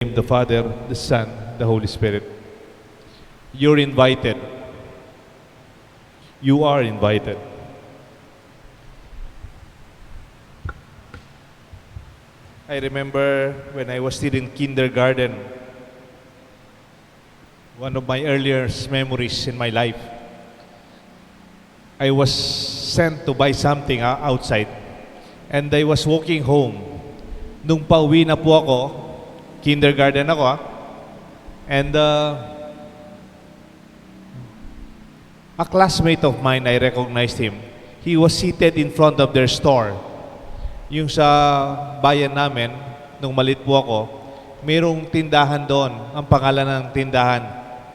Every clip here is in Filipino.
name of the Father, the Son, the Holy Spirit. You're invited. You are invited. I remember when I was still in kindergarten, one of my earliest memories in my life, I was sent to buy something outside, and I was walking home. Nung pauwi na po ako, kindergarten ako and a classmate of mine, I recognized him. He was seated in front of their store. Yung sa bayan namin, nung malit po ako, mayroong tindahan doon. Ang pangalan ng tindahan,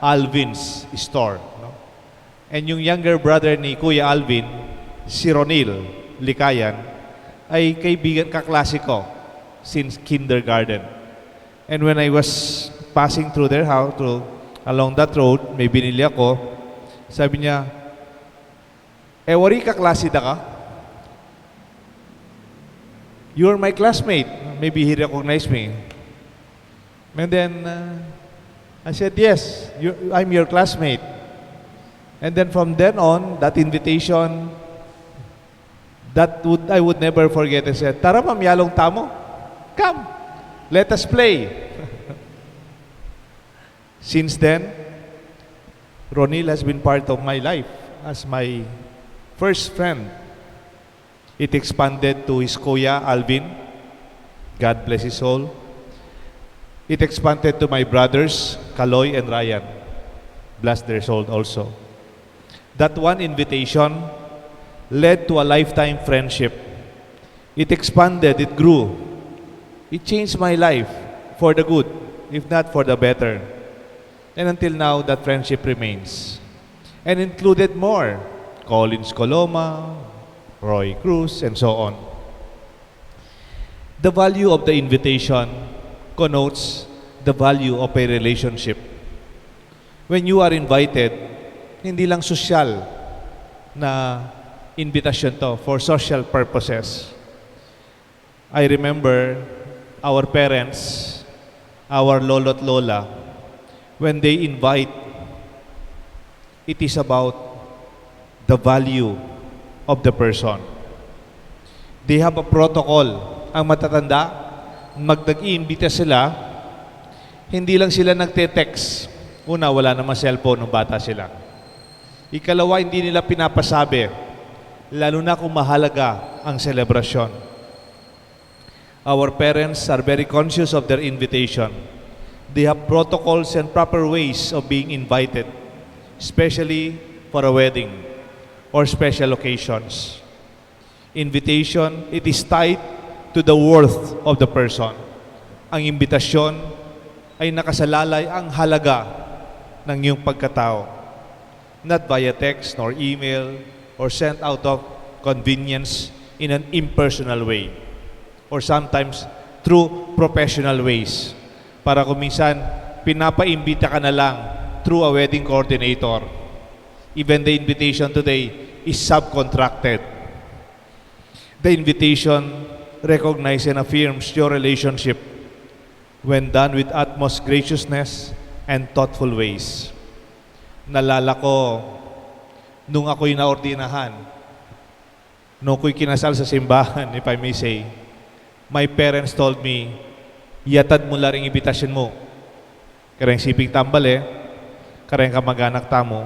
Alvin's Store. No? And yung younger brother ni Kuya Alvin, si Ronil Likayan, ay kaibigan, kaklase ko since kindergarten. And when I was passing through their house, along that road, may binili ako, sabi niya, wari kaklase da ka? You're my classmate. Maybe he recognized me. And then, I said, yes, I'm your classmate. And then from then on, that invitation, I would never forget. I said, tara mamyalong tamo. Come, let us play. Since then, Ronil has been part of my life as my first friend. It expanded to his Kuya Alvin. God bless his soul. It expanded to my brothers, Kaloy and Ryan. Bless their soul also. That one invitation led to a lifetime friendship. It expanded, it grew. It changed my life for the good, if not for the better. And until now, that friendship remains. And included more. Collins Coloma, Roy Cruz, and so on. The value of the invitation connotes the value of a relationship. When you are invited, hindi lang social na invitation to for social purposes. I remember our parents, our lolo't lola, when they invite, it is about the value of the person. They have a protocol. Ang matatanda, nag-iimbita sila, hindi lang sila nagte-text. Una, wala namang cellphone nung bata sila. Ikalawa, hindi nila pinapasabi, lalo na kung mahalaga ang selebrasyon. Our parents are very conscious of their invitation. They have protocols and proper ways of being invited, especially for a wedding or special occasions. Invitation, it is tied to the worth of the person. Ang imbitasyon ay nakasalalay ang halaga ng iyong pagkatao. Not via text nor email or sent out of convenience in an impersonal way or sometimes through professional ways. Para kung minsan, pinapaimbita ka na lang through a wedding coordinator. Even the invitation today is subcontracted. The invitation recognizes and affirms your relationship when done with utmost graciousness and thoughtful ways. Nalala ko, nung ako'y naordinahan, nung ako'y kinasal sa simbahan, if I may say, my parents told me, yatad mo laring imbitasyon mo. Kareng siping tambale, kareng kamag-anak tamo,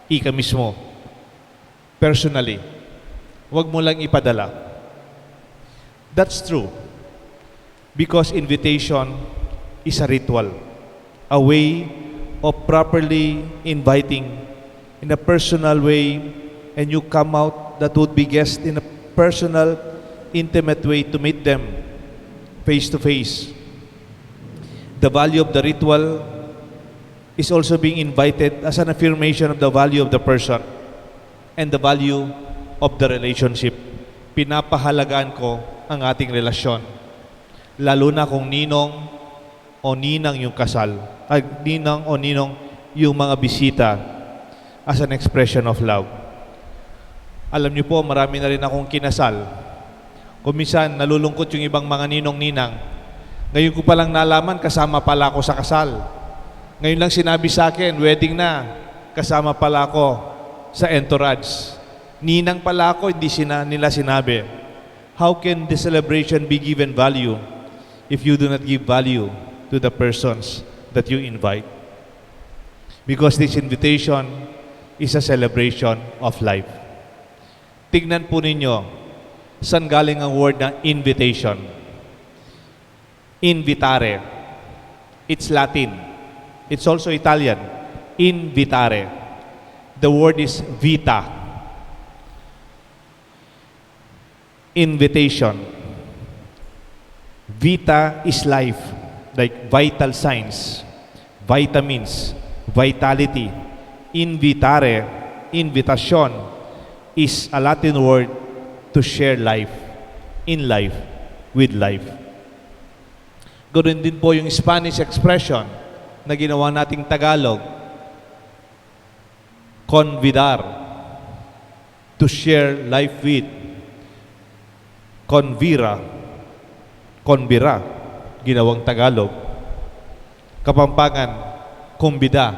ika mismo. Personally, wag mo lang ipadala. That's true. Because invitation is a ritual, a way of properly inviting in a personal way, and you come out that would be guest in a personal, intimate way to meet them face to face. The value of the ritual is also being invited as an affirmation of the value of the person and the value of the relationship. Pinapahalagaan ko ang ating relasyon. Lalo na kung ninong o ninang yung kasal. Ninang o ninong yung mga bisita as an expression of love. Alam niyo po, marami na rin akong kinasal. Kung minsan, nalulungkot yung ibang mga ninong-ninang Ngayon ko palang nalaman, kasama pala ako sa kasal. Ngayon lang sinabi sa akin, wedding na, kasama pala ako sa entourage. Ninang pala ako, hindi nila sinabi. How can the celebration be given value if you do not give value to the persons that you invite? Because this invitation is a celebration of life. Tignan po ninyo, saan galing ang word na invitation? Invitare. It's Latin. It's also Italian. Invitare. The word is vita. Invitation. Vita is life, like vital signs, vitamins, vitality. Invitare, invitation, is a Latin word to share life, in life, with life. Ganoon din po yung Spanish expression na ginawa nating Tagalog, convidar, to share life with, convira, ginawang Tagalog. Kapampangan, kumbida,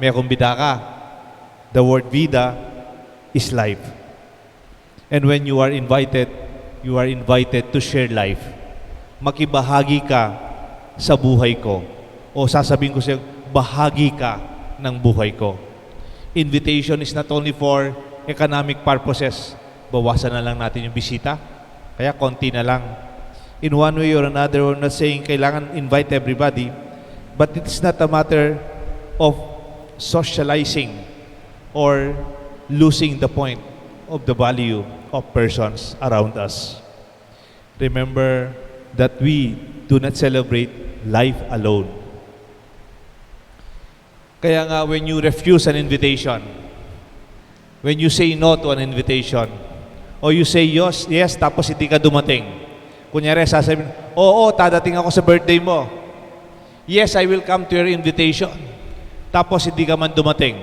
may kumbida ka. The word vida is life. And when you are invited to share life. Makibahagi ka sa buhay ko. O sasabihin ko sa'yo, bahagi ka ng buhay ko. Invitation is not only for economic purposes. Bawasan na lang natin yung bisita. Kaya konti na lang. In one way or another, we're not saying kailangan invite everybody, but it's not a matter of socializing or losing the point of the value of persons around us. Remember that we do not celebrate life alone. Kaya nga, when you refuse an invitation, when you say no to an invitation, or you say yes, tapos hindi ka dumating. Kunyari, sasabihin, oo, dadating ako sa birthday mo. Yes, I will come to your invitation. Tapos hindi ka man dumating.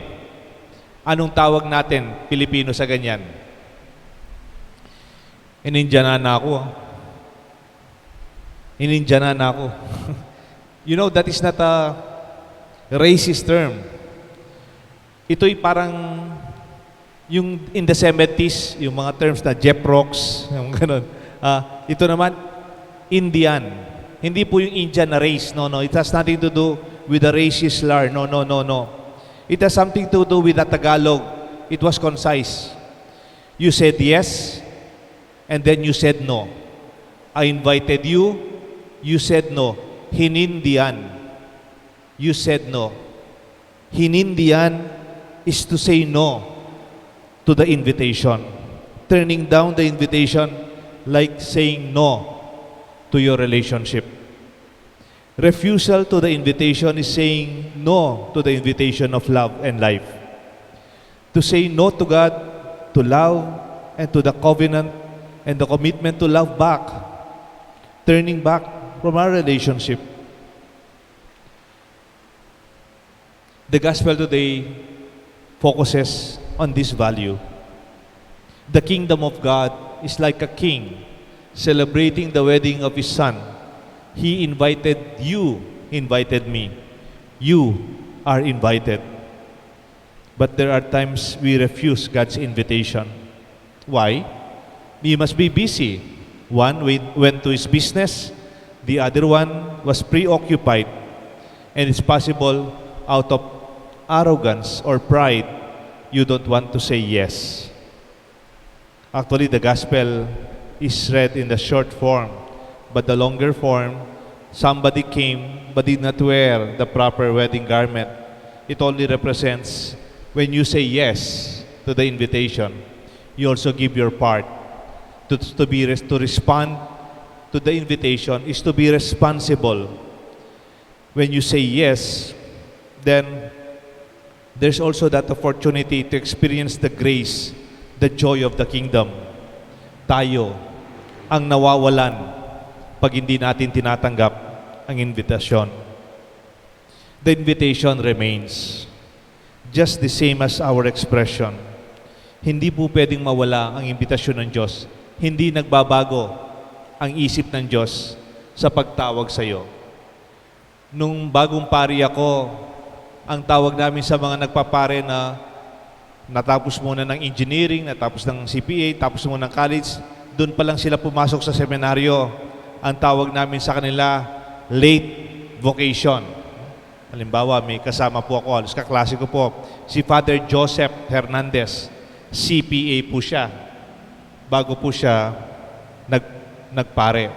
Anong tawag natin, Pilipino, sa ganyan? Inindiyanan na ako. Inindiyanan na ako. You know, that is not a racist term. Ito'y parang yung in the 70s, yung mga terms na Jeff Rocks, yung ganun. Ito naman, Indian. Hindi po yung Indian na race. No. It has nothing to do with the racist slur. No. It has something to do with the Tagalog. It was concise. You said yes, and then you said no. I invited you, you said no. Hinindian. You said no. Hinindian is to say no to the invitation. Turning down the invitation like saying no to your relationship. Refusal to the invitation is saying no to the invitation of love and life. To say no to God, to love, and to the covenant and the commitment to love back. Turning back from our relationship. The gospel today focuses on this value. The kingdom of God is like a king celebrating the wedding of his son. He invited you, invited me. You are invited. But there are times we refuse God's invitation. Why? We must be busy. One went to his business, the other one was preoccupied, and it's possible out of arrogance or pride, you don't want to say yes. Actually, the gospel is read in the short form, but the longer form, somebody came but did not wear the proper wedding garment. It only represents when you say yes to the invitation, you also give your part. To respond to the invitation is to be responsible. When you say yes, then there's also that opportunity to experience the grace, the joy of the kingdom. Tayo ang nawawalan pag hindi natin tinatanggap ang invitasyon. The invitation remains just the same as our expression. Hindi po pwedeng mawala ang imbitasyon ng Diyos. Hindi nagbabago ang isip ng Diyos sa pagtawag sa iyo. Nung bagong pari ako, ang tawag namin sa mga nagpapare na natapos muna ng engineering, natapos ng CPA, tapos muna ng college, doon pa lang sila pumasok sa seminaryo. Ang tawag namin sa kanila, late vocation. Halimbawa, may kasama po ako, halos kaklase ko po, si Father Joseph Hernandez. CPA po siya. Bago po siya nagpare.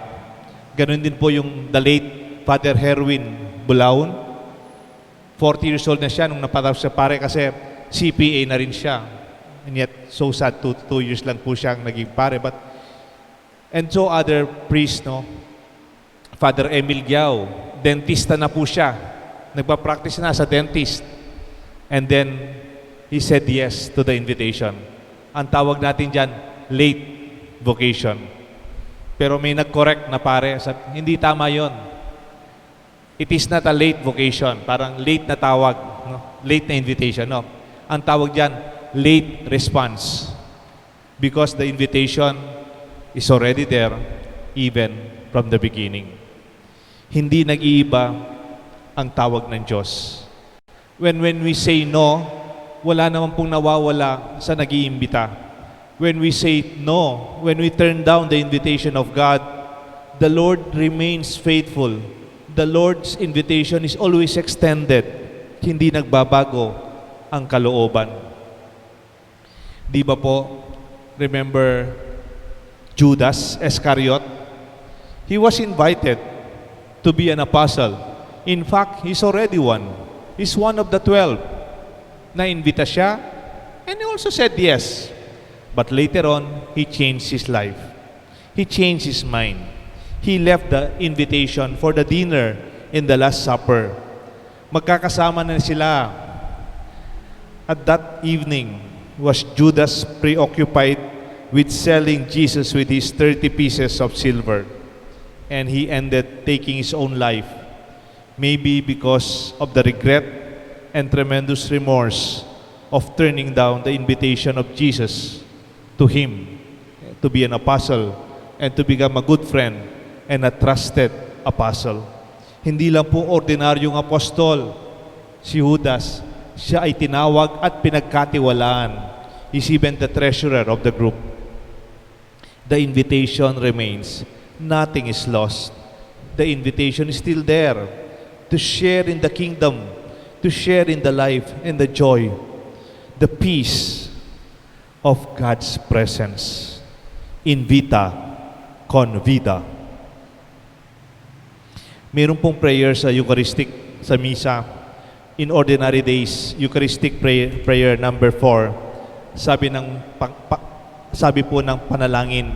Ganon din po yung the late Father Herwin Bulaon. 40 years old na siya nung napatapos sa pare kasi CPA na rin siya. And yet, so sad, 2 years lang po siyang naging pare. And so other priests, no? Father Emil Giao, dentista na po siya. Nagpa-practice na sa dentist. And then, he said yes to the invitation. Ang tawag natin dyan, late vocation. Pero may nag-correct na pare, sabi, hindi tama yon. It is not a late vocation. Parang late na tawag, no? Late na invitation, no? Ang tawag dyan, late response. Because the invitation is already there, even from the beginning. Hindi nag-iiba ang tawag ng Diyos. When we say no, wala naman pong nawawala sa nag-iimbita. When we say no, when we turn down the invitation of God, the Lord remains faithful. The Lord's invitation is always extended. Hindi nagbabago ang kalooban. Di ba po, remember Judas Iscariot? He was invited to be an apostle. In fact, he's already one. He's one of the 12. Na-invita siya, and he also said yes. But later on, he changed his life. He changed his mind. He left the invitation for the dinner in the Last Supper. Magkakasama na sila. At that evening, was Judas preoccupied with selling Jesus with his 30 pieces of silver. And he ended taking his own life. Maybe because of the regret and tremendous remorse of turning down the invitation of Jesus to him to be an apostle and to become a good friend and a trusted apostle. Hindi lang po ordinaryong apostol si Judas, siya ay tinawag at pinagkatiwalaan. He's even the treasurer of the group. The invitation remains. Nothing is lost. The invitation is still there to share in the kingdom, to share in the life and the joy, the peace of God's presence. Invita, convida. Meron pong prayer sa Eucharistic, sa Misa. In ordinary days, Eucharistic prayer number 4, sabi po ng panalangin,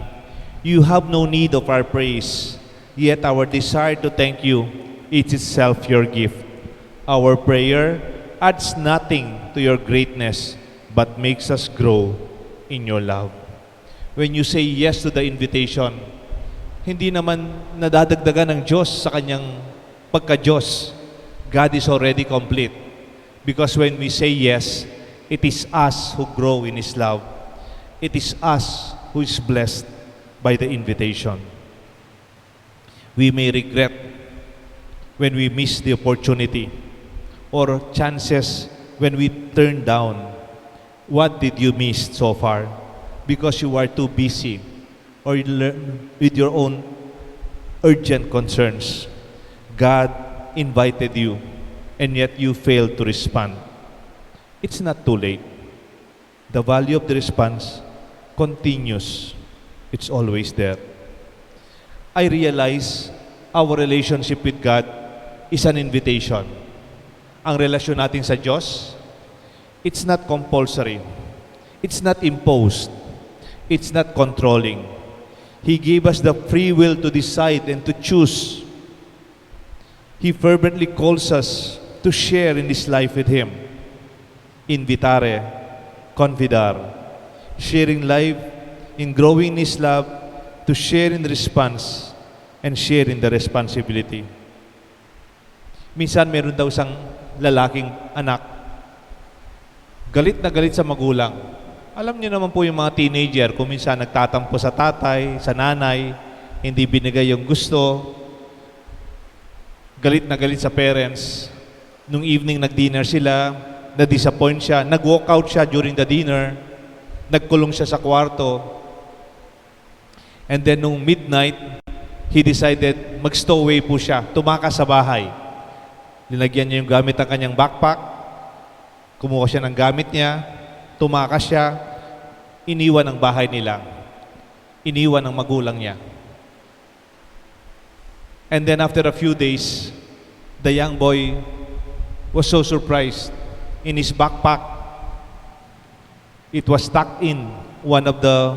you have no need of our praise, yet our desire to thank you is itself your gift. Our prayer adds nothing to your greatness, but makes us grow in your love. When you say yes to the invitation, hindi naman nadadagdagan ng Diyos sa kanyang pagka-Diyos. God is already complete. Because when we say yes, it is us who grow in His love. It is us who is blessed by the invitation. We may regret when we miss the opportunity or chances when we turn down. What did you miss so far? Because you are too busy or with your own urgent concerns. God invited you and yet you failed to respond. It's not too late. The value of the response continues. It's always there. I realize our relationship with God is an invitation. Ang relasyon natin sa Diyos, it's not compulsory. It's not imposed. It's not controlling. He gave us the free will to decide and to choose. He fervently calls us to share in this life with Him. Invitare, convidar. Sharing life in growing in His love, to share in the response and share in the responsibility. Minsan meron daw isang lalaking anak, galit na galit sa magulang. Alam niyo naman po yung mga teenager, kung minsan nagtatampo sa tatay, sa nanay, hindi binigay yung gusto, galit na galit sa parents. Nung evening, nag-dinner sila, na-disappoint siya, nag-walk out siya during the dinner, nagkulong siya sa kwarto. And then nung midnight, he decided mag-stowaway po siya, tumakas sa bahay. Linagyan niya yung gamit ng kanyang backpack, kumuha siya ng gamit niya, tumakas siya, iniwan ang bahay nila, iniwan ang magulang niya. And then after a few days, the young boy was so surprised. In his backpack, it was tucked in one of the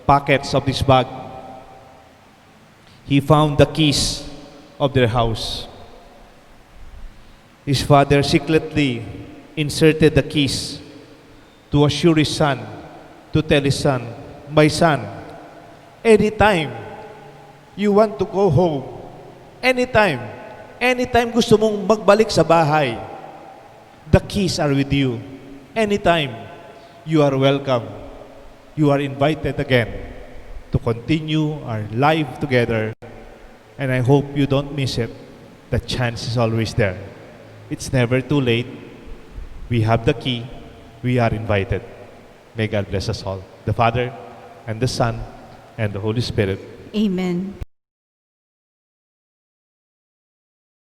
pockets of this bag. He found the keys of their house. His father secretly inserted the keys to assure his son, to tell his son, "My son, anytime you want to go home, anytime gusto mong magbalik sa bahay, the keys are with you. Anytime, you are welcome. You are invited again to continue our life together. And I hope you don't miss it. The chance is always there. It's never too late. We have the key. We are invited." May God bless us all. The Father, and the Son, and the Holy Spirit. Amen.